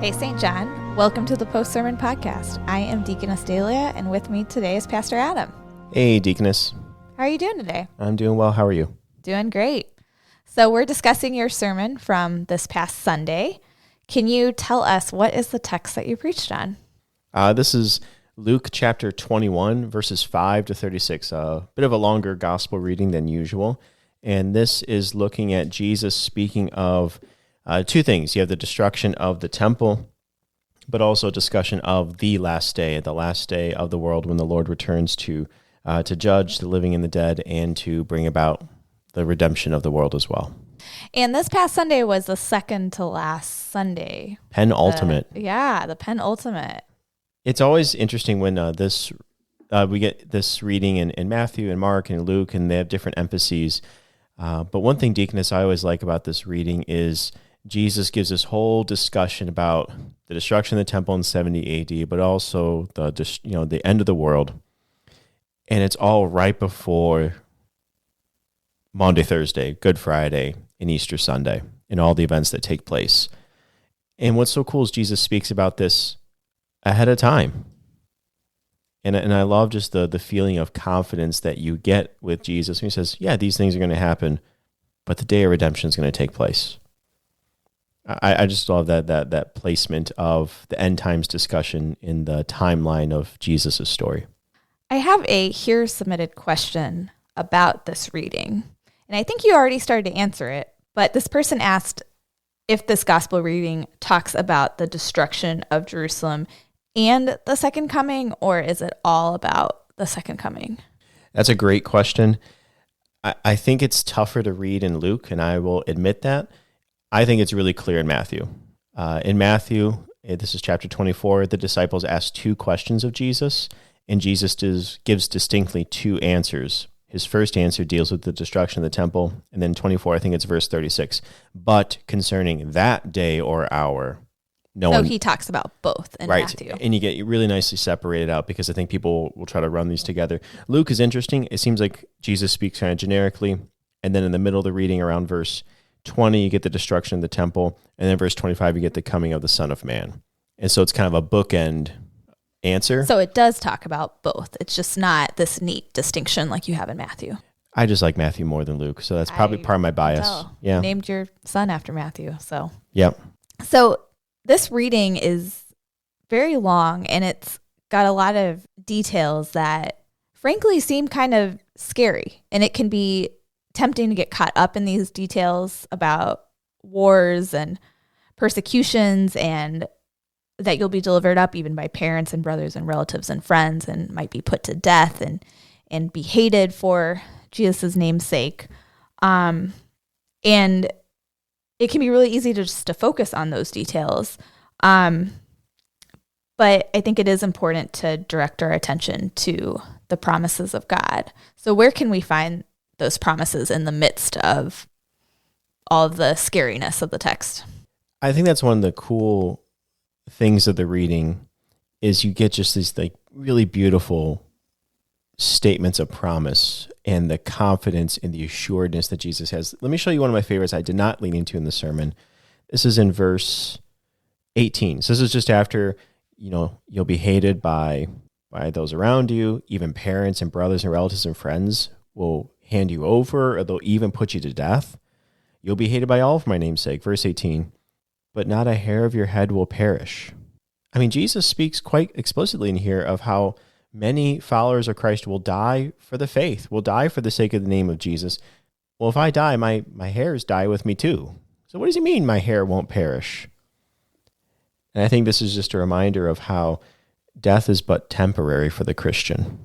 Hey, St. John. Welcome to the Post-Sermon Podcast. I am Deaconess Dahlia, and with me today is Pastor Adam. Hey, Deaconess. How are you doing today? I'm doing well. How are you? Doing great. So we're discussing your sermon from this past Sunday. Can you tell us what is the text that you preached on? This is Luke chapter 21, verses 5 to 36, a bit of a longer gospel reading than usual. And this is looking at Jesus speaking of two things. You have the destruction of the temple, but also a discussion of the last day of the world when the Lord returns to judge the living and the dead and to bring about the redemption of the world as well. And this past Sunday was the second to last Sunday. Penultimate. The penultimate. It's always interesting when we get this reading in Matthew and Mark and Luke, and they have different emphases. But one thing, Deaconess, I always like about this reading is Jesus gives this whole discussion about the destruction of the temple in 70 AD, but also the end of the world. And it's all right before Maundy Thursday, Good Friday, and Easter Sunday, and all the events that take place. And what's so cool is Jesus speaks about this ahead of time. And I love just the feeling of confidence that you get with Jesus when he says, yeah, these things are going to happen, but the day of redemption is going to take place. I just love that placement of the end times discussion in the timeline of Jesus' story. I have a here submitted question about this reading, and I think you already started to answer it, but this person asked if this gospel reading talks about the destruction of Jerusalem and the second coming, or is it all about the second coming? That's a great question. I think it's tougher to read in Luke, and I will admit that. I think it's really clear in Matthew. In Matthew, this is chapter 24, the disciples ask two questions of Jesus, and Jesus gives distinctly two answers. His first answer deals with the destruction of the temple, and then 24, I think it's verse 36. But concerning that day or hour, he talks about both in Matthew. And you get really nicely separated out because I think people will try to run these together. Luke is interesting. It seems like Jesus speaks kind of generically, and then in the middle of the reading around verse 20, you get the destruction of the temple, and then verse 25, you get the coming of the Son of Man. And so it's kind of a bookend answer. So it does talk about both. It's just not this neat distinction like you have in Matthew. I just like Matthew more than Luke, so that's probably part of my bias. Yeah. You named your son after Matthew, so. Yep. So this reading is very long, and it's got a lot of details that frankly seem kind of scary, and it can be tempting to get caught up in these details about wars and persecutions, and that you'll be delivered up even by parents and brothers and relatives and friends, and might be put to death and be hated for Jesus' name's sake. And it can be really easy to focus on those details. But I think it is important to direct our attention to the promises of God. So where can we find those promises in the midst of all of the scariness of the text? I think that's one of the cool things of the reading is you get just these like really beautiful statements of promise and the confidence and the assuredness that Jesus has. Let me show you one of my favorites I did not lean into in the sermon. This is in verse 18. So this is just after, you'll be hated by those around you, even parents and brothers and relatives and friends will hand you over, or they'll even put you to death. You'll be hated by all for my name's sake. Verse 18, but not a hair of your head will perish. I mean, Jesus speaks quite explicitly in here of how many followers of Christ will die for the faith, will die for the sake of the name of Jesus. Well, if I die, my hairs die with me too. So what does he mean my hair won't perish? And I think this is just a reminder of how death is but temporary for the Christian.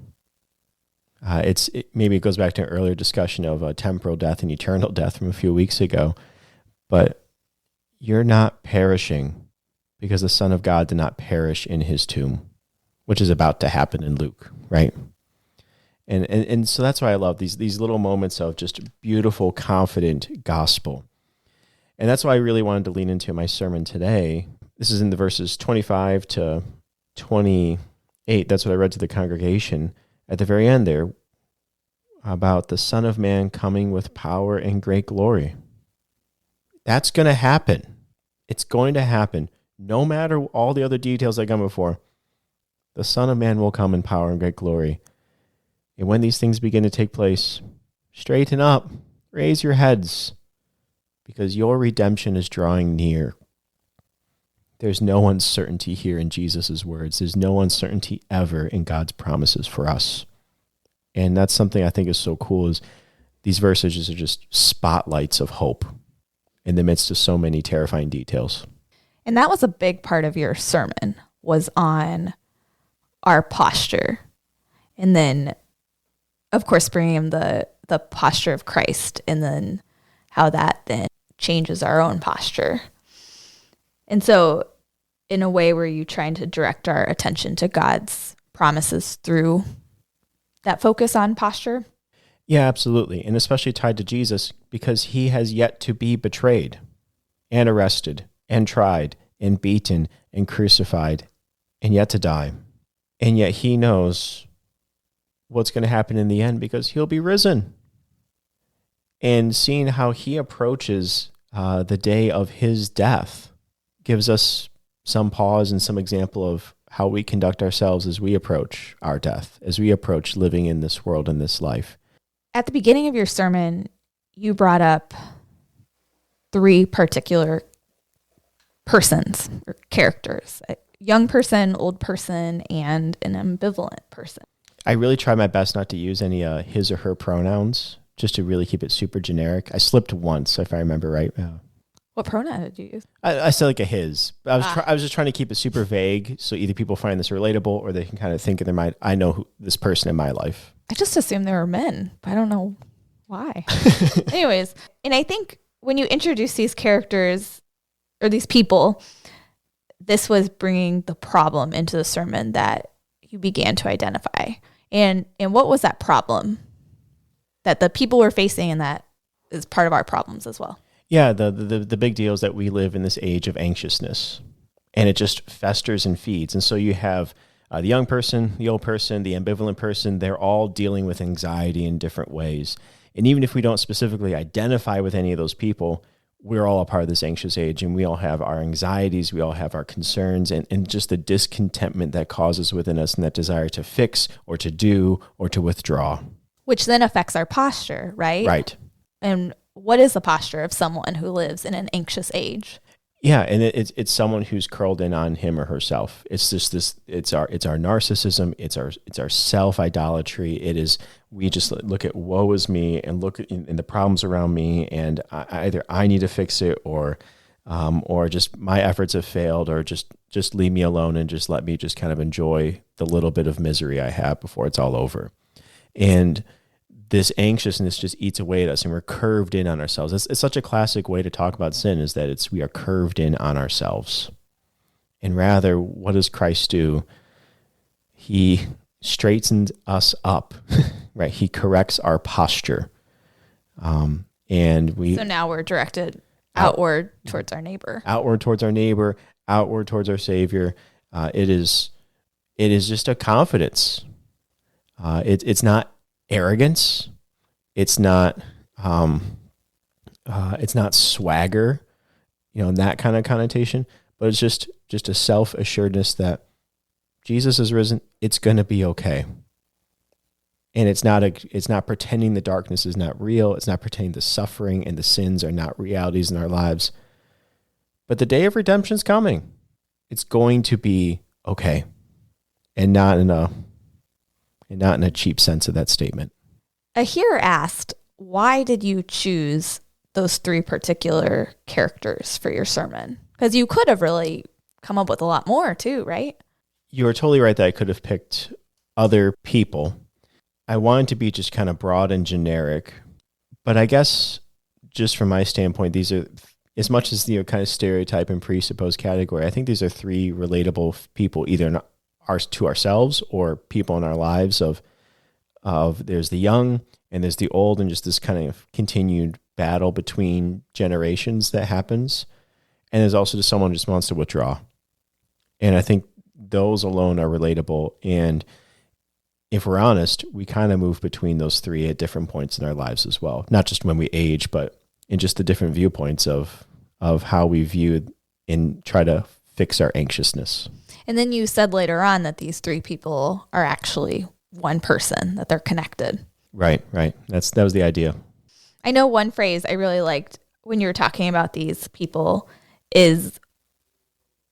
Maybe it goes back to an earlier discussion of temporal death and eternal death from a few weeks ago, but you're not perishing because the Son of God did not perish in his tomb, which is about to happen in Luke, right? And so that's why I love these little moments of just beautiful, confident gospel. And that's why I really wanted to lean into my sermon today. This is in the verses 25 to 28. That's what I read to the congregation at the very end there about the Son of Man coming with power and great glory. That's going to happen. It's going to happen. no matter all the other details that come before, the Son of Man will come in power and great glory. And when these things begin to take place, straighten up, raise your heads, because your redemption is drawing near. There's no uncertainty here in Jesus' words. There's no uncertainty ever in God's promises for us. And that's something I think is so cool, is these verses are just spotlights of hope in the midst of so many terrifying details. And that was a big part of your sermon, was on our posture. And then, of course, bringing in the posture of Christ, and then how that then changes our own posture. And so in a way, were you trying to direct our attention to God's promises through that focus on posture? Yeah, absolutely. And especially tied to Jesus, because he has yet to be betrayed and arrested and tried and beaten and crucified and yet to die. And yet he knows what's going to happen in the end, because he'll be risen. And seeing how he approaches the day of his death gives us some pause and some example of how we conduct ourselves as we approach our death, as we approach living in this world and this life. At the beginning of your sermon, you brought up 3 particular persons or characters: a young person, old person, and an ambivalent person. I really try my best not to use any his or her pronouns, just to really keep it super generic. I slipped once, if I remember right. What pronoun did you use? I said like a his. I was just trying to keep it super vague, so either people find this relatable or they can kind of think in their mind, I know this person in my life. I just assumed they were men, but I don't know why. Anyways, and I think when you introduce these characters or these people, this was bringing the problem into the sermon that you began to identify. And what was that problem that the people were facing, and that is part of our problems as well? Yeah, the big deal is that we live in this age of anxiousness, and it just festers and feeds. And so you have the young person, the old person, the ambivalent person. They're all dealing with anxiety in different ways. And even if we don't specifically identify with any of those people, we're all a part of this anxious age, and we all have our anxieties, we all have our concerns, and just the discontentment that causes within us, and that desire to fix or to do or to withdraw. Which then affects our posture, right? Right. And what is the posture of someone who lives in an anxious age? Yeah, and it's someone who's curled in on him or herself. It's just it's our narcissism, it's our self-idolatry. It is, we just look at woe is me and look at in the problems around me, and either I need to fix it, or just my efforts have failed, or just leave me alone and just let me just kind of enjoy the little bit of misery I have before it's all over. And this anxiousness just eats away at us, and we're curved in on ourselves. It's such a classic way to talk about sin, is that we are curved in on ourselves. And rather, what does Christ do? He straightens us up, right? He corrects our posture. So now we're directed outward towards our neighbor. Outward towards our neighbor, outward towards our Savior. It is just a confidence. It's not arrogance. It's not swagger, that kind of connotation, but it's just a self-assuredness that Jesus is risen. It's going to be okay. And it's not pretending the darkness is not real. It's not pretending the suffering and the sins are not realities in our lives. But the day of redemption is coming. It's going to be okay. And not in a cheap sense of that statement. A hearer asked, why did you choose those 3 particular characters for your sermon? Because you could have really come up with a lot more too, right? You are totally right that I could have picked other people. I wanted to be just kind of broad and generic, but I guess just from my standpoint, these are, as much as kind of stereotype and presuppose category, I think these are 3 relatable people, either to ourselves or people in our lives of there's the young and there's the old, and just this kind of continued battle between generations that happens. And there's also just someone who just wants to withdraw. And I think those alone are relatable. And if we're honest, we kind of move between those 3 at different points in our lives as well. Not just when we age, but in just the different viewpoints of how we view and try to fix our anxiousness. And then you said later on that these three people are actually one person, that they're connected. Right. That was the idea. I know one phrase I really liked when you were talking about these people is,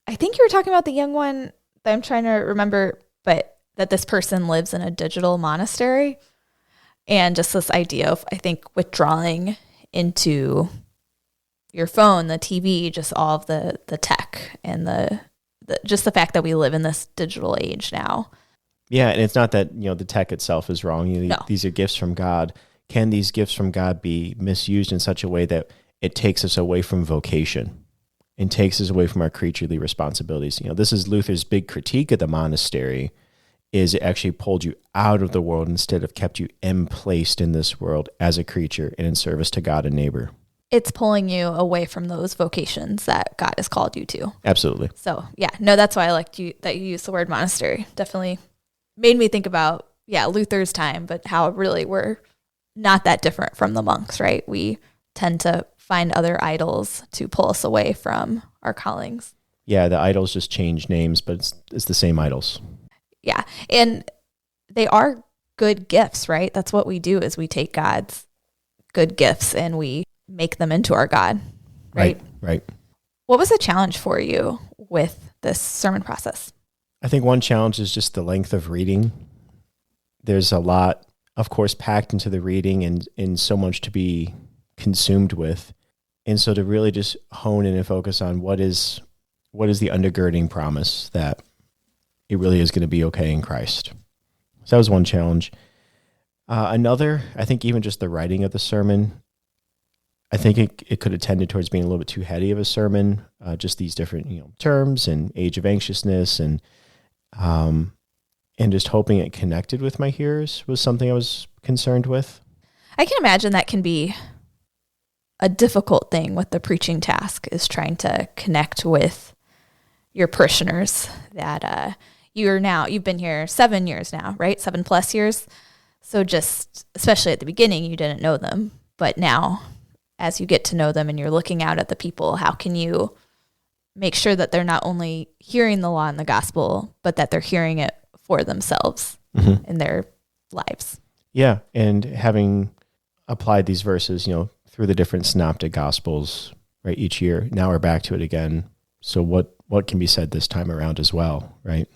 I think you were talking about the young one that I'm trying to remember, but that this person lives in a digital monastery. And just this idea of, I think, withdrawing into your phone, the TV, just all of the tech and the just the fact that we live in this digital age now. Yeah, and it's not that, the tech itself is wrong. No. These are gifts from God. Can these gifts from God be misused in such a way that it takes us away from vocation and takes us away from our creaturely responsibilities? This is Luther's big critique of the monastery, is it actually pulled you out of the world instead of kept you emplaced in this world as a creature and in service to God and neighbor. It's pulling you away from those vocations that God has called you to. Absolutely. So, yeah, no, that's why I liked that you used the word monastery. Definitely made me think about, Luther's time, but how really we're not that different from the monks, right? We tend to find other idols to pull us away from our callings. Yeah, the idols just change names, but it's the same idols. Yeah, and they are good gifts, right? That's what we do, is we take God's good gifts and we make them into our God, right? Right. What was the challenge for you with this sermon process? I think one challenge is just the length of reading. There's a lot, of course, packed into the reading and so much to be consumed with. And so to really just hone in and focus on what is the undergirding promise that it really is going to be okay in Christ. So that was one challenge. Another, I think even just the writing of the sermon, I think it could have tended towards being a little bit too heady of a sermon. Just these different terms and age of anxiousness and just hoping it connected with my hearers was something I was concerned with. I can imagine that can be a difficult thing with the preaching task, is trying to connect with your parishioners that you've been here 7 years now, right? 7+ years. So just, especially at the beginning, you didn't know them, but now as you get to know them and you're looking out at the people, how can you make sure that they're not only hearing the law and the gospel, but that they're hearing it for themselves in their lives? Yeah. And having applied these verses, through the different synoptic gospels, right, each year, now we're back to it again. So what can be said this time around as well, right?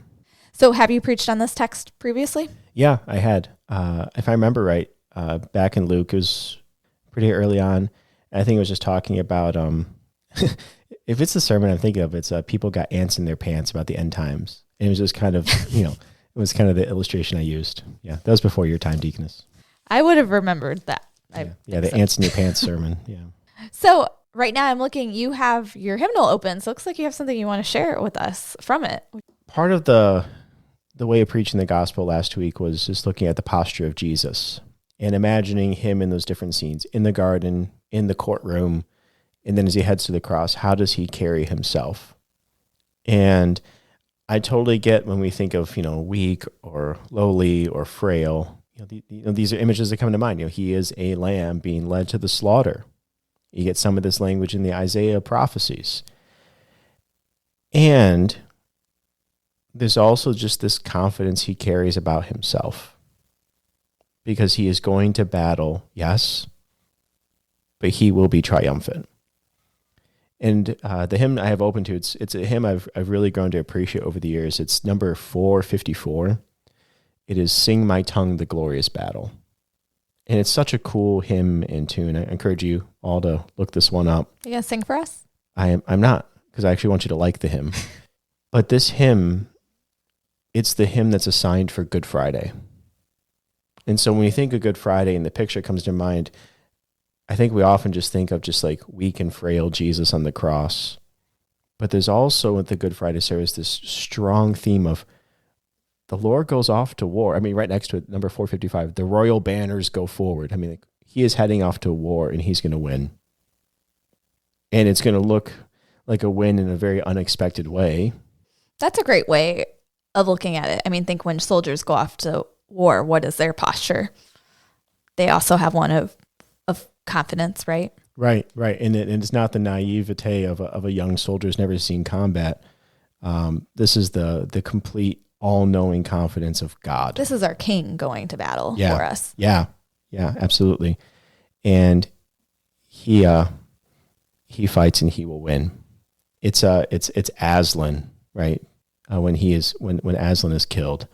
So have you preached on this text previously? Yeah, I had. If I remember right, back in Luke, it was pretty early on. I think it was just talking about, if it's the sermon I'm thinking of, it's people got ants in their pants about the end times. And it was just kind of, it was kind of the illustration I used. Yeah, that was before your time, Deaconess. I would have remembered that. The ants in your pants sermon. Yeah. So right now I'm looking, you have your hymnal open. So it looks like you have something you want to share with us from it. Part of the way of preaching the gospel last week was just looking at the posture of Jesus and imagining him in those different scenes, in the garden, in the courtroom, and then as he heads to the cross, how does he carry himself? And I totally get when we think of, weak or lowly or frail, these are images that come to mind. He is a lamb being led to the slaughter. You get some of this language in the Isaiah prophecies. And there's also just this confidence he carries about himself, because he is going to battle, yes, but he will be triumphant. And the hymn I have open to, it's a hymn I've really grown to appreciate over the years. It's number 454. It is "Sing My Tongue the Glorious Battle." And it's such a cool hymn and tune. I encourage you all to look this one up. You gonna sing for us? I'm not, because I actually want you to like the hymn. But this hymn, it's the hymn that's assigned for Good Friday. And so when you think of Good Friday and the picture comes to mind, I think we often just think of just like weak and frail Jesus on the cross. But there's also with the Good Friday service this strong theme of the Lord goes off to war. I mean, right next to it, number 455, the royal banners go forward. I mean, he is heading off to war and he's going to win. And it's going to look like a win in a very unexpected way. That's a great way of looking at it. I mean, think when soldiers go off to war, what is their posture? They also have one of confidence, right? Right. And it's not the naivete of a young soldier who's never seen combat, This is the complete all-knowing confidence of God. This is our king going to battle for us. Yeah, absolutely. And he fights and he will win. It's Aslan, right? When Aslan is killed,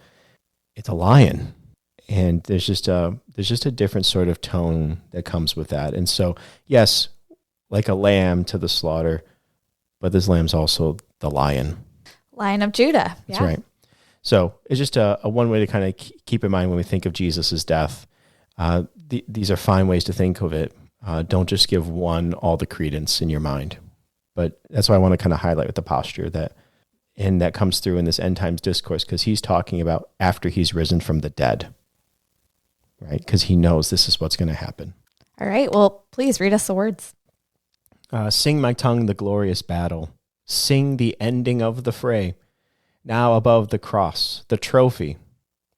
it's a lion, and there's just a different sort of tone that comes with that. And so, yes, like a lamb to the slaughter, but this lamb's also the Lion of Judah. That's right. So it's just a one way to kind of keep in mind when we think of Jesus's death. These are fine ways to think of it. Don't just give one all the credence in your mind. But that's why I want to kind of highlight with the posture that comes through in this end times discourse, because he's talking about after he's risen from the dead, right? Because he knows this is what's going to happen. All right. Well, please read us the words. Sing my tongue the glorious battle. Sing the ending of the fray. Now above the cross, the trophy,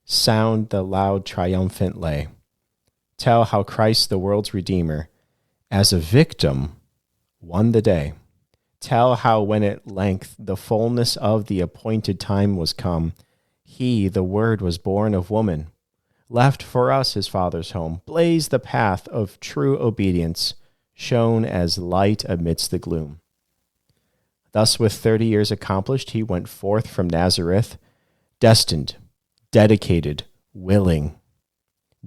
sound the loud triumphant lay. Tell how Christ, the world's Redeemer, as a victim, won the day. Tell how when at length the fullness of the appointed time was come, he, the Word, was born of woman, left for us his Father's home, blazed the path of true obedience, shone as light amidst the gloom. Thus, with 30 years accomplished, he went forth from Nazareth, destined, dedicated, willing,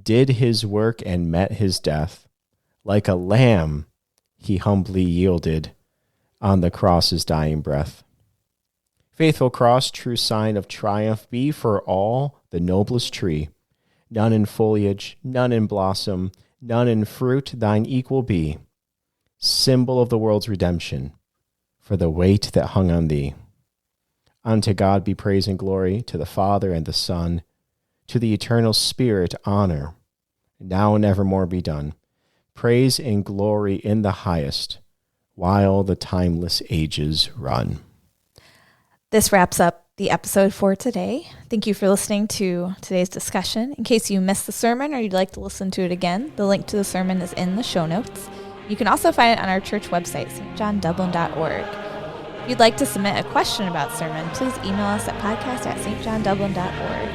did his work and met his death. Like a lamb, he humbly yielded on the cross's dying breath. Faithful cross, true sign of triumph, be for all the noblest tree. None in foliage, none in blossom, none in fruit thine equal be. Symbol of the world's redemption, for the weight that hung on thee. Unto God be praise and glory, to the Father and the Son, to the eternal Spirit honor, now and evermore be done. Praise and glory in the highest, while the timeless ages run. This wraps up the episode for today. Thank you for listening to today's discussion. In case you missed the sermon or you'd like to listen to it again, the link to the sermon is in the show notes. You can also find it on our church website, stjohndublin.org. If you'd like to submit a question about sermon, please email us at podcast@stjohndublin.org.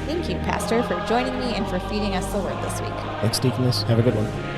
Thank you, Pastor, for joining me and for feeding us the word this week. Thanks, Deaconess. Have a good one.